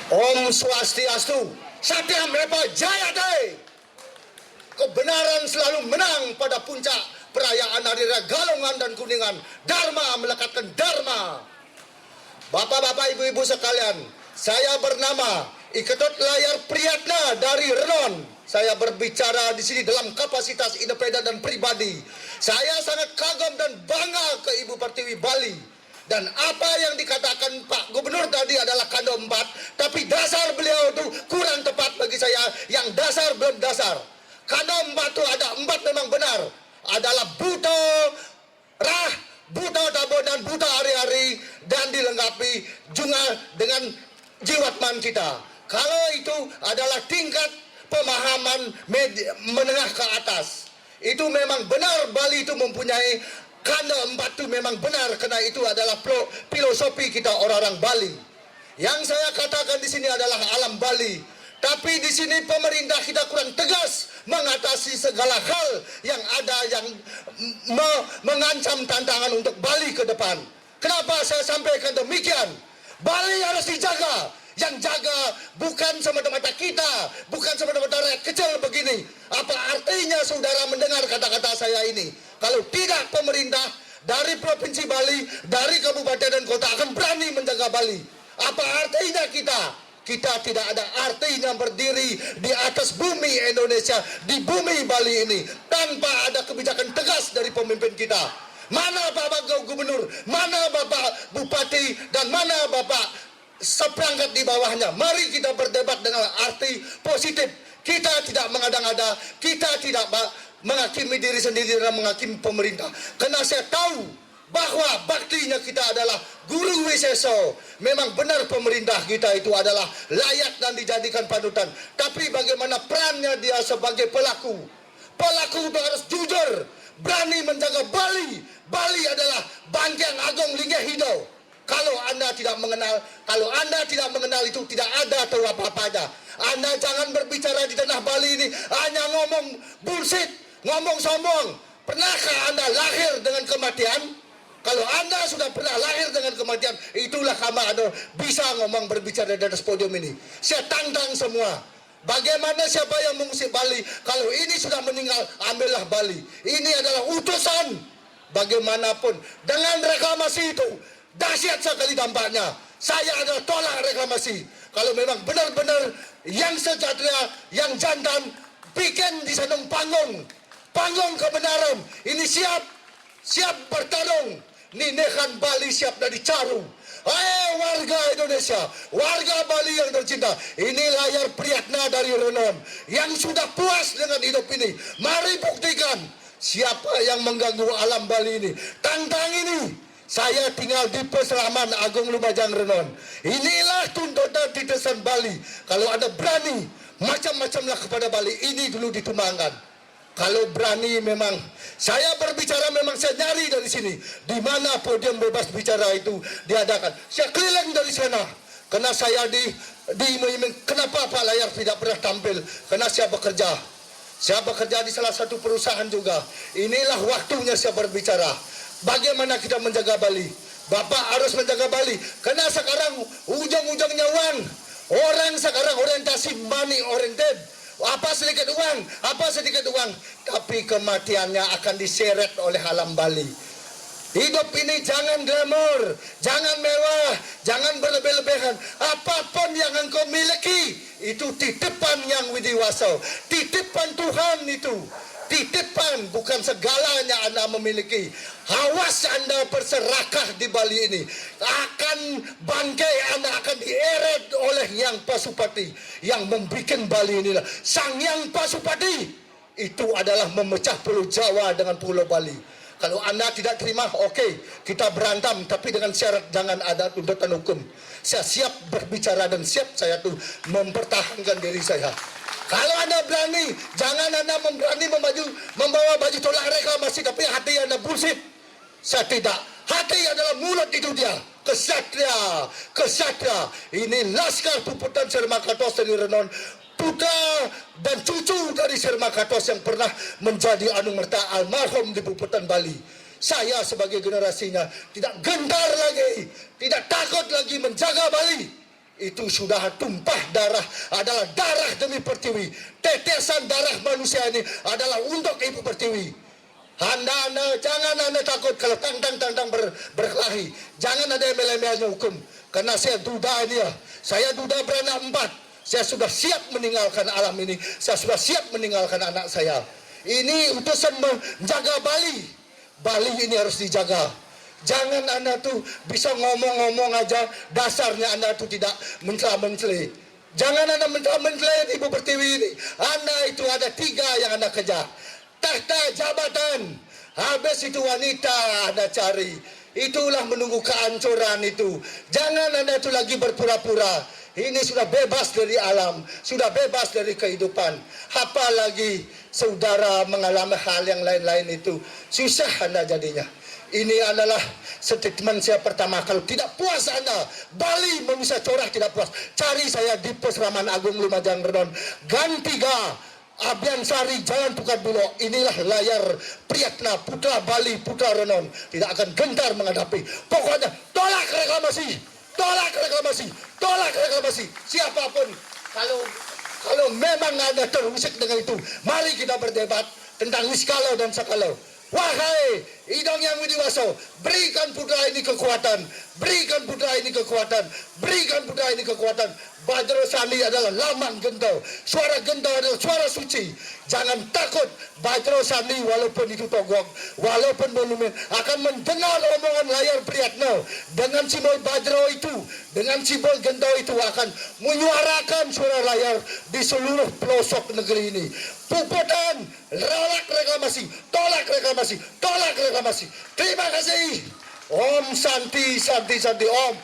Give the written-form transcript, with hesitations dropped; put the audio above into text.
Om Swastiastu, Satyam Hepa Jayate. Kebenaran selalu menang pada puncak perayaan Hari Raya Galungan dan Kuningan. Dharma melekatkan Dharma. Bapak-bapak, ibu-ibu sekalian, saya bernama Iketut Layar Priyatna dari Renon. Saya berbicara di sini dalam kapasitas independen dan pribadi. Saya sangat kagum dan bangga ke Ibu Pertiwi Bali. Dan apa yang dikatakan Pak Gubernur tadi adalah kado 4, tapi dasar beliau itu kurang tepat bagi saya. Yang dasar belum dasar. Kado 4 itu ada 4 memang benar. Adalah buta rah, buta tabon dan buta hari-hari, dan dilengkapi juga dengan jiwatman kita. Kalau itu adalah tingkat pemahaman menengah ke atas. Itu memang benar Bali itu mempunyai kanda 4 itu memang benar, karena itu adalah filosofi kita orang-orang Bali. Yang saya katakan di sini adalah alam Bali. Tapi di sini pemerintah kita kurang tegas mengatasi segala hal yang ada yang mengancam tantangan untuk Bali ke depan. Kenapa saya sampaikan demikian? Bali harus dijaga. Yang jaga bukan semata-mata kita, bukan semata-mata rakyat kecil begini. Apa artinya saudara mendengar kata-kata saya ini? Kalau tidak pemerintah dari Provinsi Bali, dari kabupaten dan kota akan berani menjaga Bali. Apa artinya kita? Kita tidak ada artinya berdiri di atas bumi Indonesia, di bumi Bali ini, tanpa ada kebijakan tegas dari pemimpin kita. Mana Bapak Gubernur, mana Bapak Bupati, dan mana Bapak seperangkat di bawahnya. Mari kita berdebat dengan arti positif. Kita tidak mengada-ngada, kita tidak menghakimi diri sendiri dan menghakimi pemerintah. Karena saya tahu bahwa baktinya kita adalah Guru Wiseso. Memang benar pemerintah kita itu adalah layak dan dijadikan panutan. Tapi bagaimana perannya dia sebagai pelaku? Pelaku itu harus jujur, berani menjaga Bali. Bali adalah Bangkeng Agung Linggih Hido. Kalau Anda tidak mengenal itu tidak ada atau apa-apanya. Anda jangan berbicara di tanah Bali ini hanya ngomong bullshit, ngomong sombong. Pernahkah Anda lahir dengan kematian? Kalau Anda sudah pernah lahir dengan kematian, itulah Anda bisa ngomong berbicara di atas podium ini. Saya tantang semua. Bagaimana siapa yang mengusir Bali? Kalau ini sudah meninggal, ambillah Bali. Ini adalah utusan. Bagaimanapun dengan reklamasi itu dahsyat sekali dampaknya. Saya adalah tolak reklamasi. Kalau memang benar-benar yang sejahtera, yang jantan, bikin di sana panggung kebenaran. Ini siap bertarung. Ninehan Bali siap dari caru. Hai warga Indonesia, warga Bali yang tercinta, ini Layar Priyatna dari Renon yang sudah puas dengan hidup ini. Mari buktikan siapa yang mengganggu alam Bali ini. Tantang ini. Saya tinggal di Peselaman Agung Lumajang Renon. Inilah tuntutan titisan Bali. Kalau ada berani macam-macamlah kepada Bali, ini dulu ditumbangkan. Kalau berani memang saya berbicara, memang saya nyari dari sini. Di mana podium bebas bicara itu diadakan. Saya keliling dari sana. Karena saya kenapa Pak Layar tidak pernah tampil? Karena saya bekerja. Saya bekerja di salah satu perusahaan juga. Inilah waktunya saya berbicara. Bagaimana kita menjaga Bali? Bapak harus menjaga Bali. Karena sekarang ujung-ujungnya uang. Orang sekarang orientasi money oriented. Apa sedikit uang. Tapi kematiannya akan diseret oleh alam Bali. Hidup ini jangan glamour, jangan mewah, jangan berlebih-lebihan. Apapun yang engkau miliki, itu titipan yang widiwasa. Titipan Tuhan itu. Titipan, bukan segalanya Anda memiliki. Awas Anda berserakah di Bali ini. Akan bangkai Anda akan dieret oleh Yang Pasupati. Yang membuat Bali inilah Sang Yang Pasupati. Itu adalah memecah Pulau Jawa dengan Pulau Bali. Kalau Anda tidak terima, oke, kita berantem. Tapi dengan syarat jangan ada tuntutan hukum. Saya siap berbicara dan siap saya tuh mempertahankan diri saya. Kalau Anda berani, jangan Anda berani membawa baju tolak reklamasi, tapi hati Anda bullshit. Saya tidak. Hati adalah mulut itu dia. Kesatria. Ini Laskar Puputan Sermakatos dari Renon. Putra dan cucu dari Sermakatos yang pernah menjadi Anumerta almarhum di Puputan Bali. Saya sebagai generasinya tidak gentar lagi, tidak takut lagi menjaga Bali. itu sudah tumpah darah, adalah darah demi Pertiwi. Tetesan darah manusia ini adalah untuk Ibu Pertiwi. Anda jangan Anda takut kalau tantang berkelahi. Jangan ada embel-embelnya hukum. Karena saya duda ini ya. Saya duda beranak 4. Saya sudah siap meninggalkan alam ini. Saya sudah siap meninggalkan anak saya. Ini utusan menjaga Bali. Bali ini harus dijaga. Jangan Anda tuh bisa ngomong-ngomong aja, dasarnya Anda tuh tidak mencela-mencela. Jangan Anda mencela-mencela Ibu Pertiwi ini. Anda itu ada 3 yang Anda kejar. Tahta jabatan, habis itu wanita Anda cari. Itulah menunggu kehancuran itu. Jangan Anda itu lagi berpura-pura. Ini sudah bebas dari alam, sudah bebas dari kehidupan. Apalagi saudara mengalami hal yang lain-lain itu, susah Anda jadinya. Ini adalah statement saya pertama. Kalau tidak puas Anda, Bali Manusia Corak tidak puas, cari saya di Pos Raman Agung Lumajang Renon, Gang 3, Abian Sari, Jalan Tukar Bulog. Inilah layar Priyatna, putra Bali, putra Renon. Tidak akan gentar menghadapi. Pokoknya tolak reklamasi, tolak reklamasi, tolak reklamasi. Siapapun, kalau memang Anda terusik dengan itu, mari kita berdebat tentang Wiskalau dan Sakalau. Wahai Idong Yang Widiwaso, berikan putra ini kekuatan, berikan putra ini kekuatan, berikan putra ini kekuatan. Badro Sami adalah lambang Gento, suara Gento adalah suara suci. Jangan takut, Badro Sami walaupun itu togok, walaupun monumen, akan mendengar omongan layar Priyatna. Dengan simbol Badro itu, dengan simbol Gento itu akan menyuarakan suara layar di seluruh pelosok negeri ini. Puputan, tolak reklamasi, tolak reklamasi, tolak reklamasi. Terima kasih. Om Santi, Santi, Santi, Om.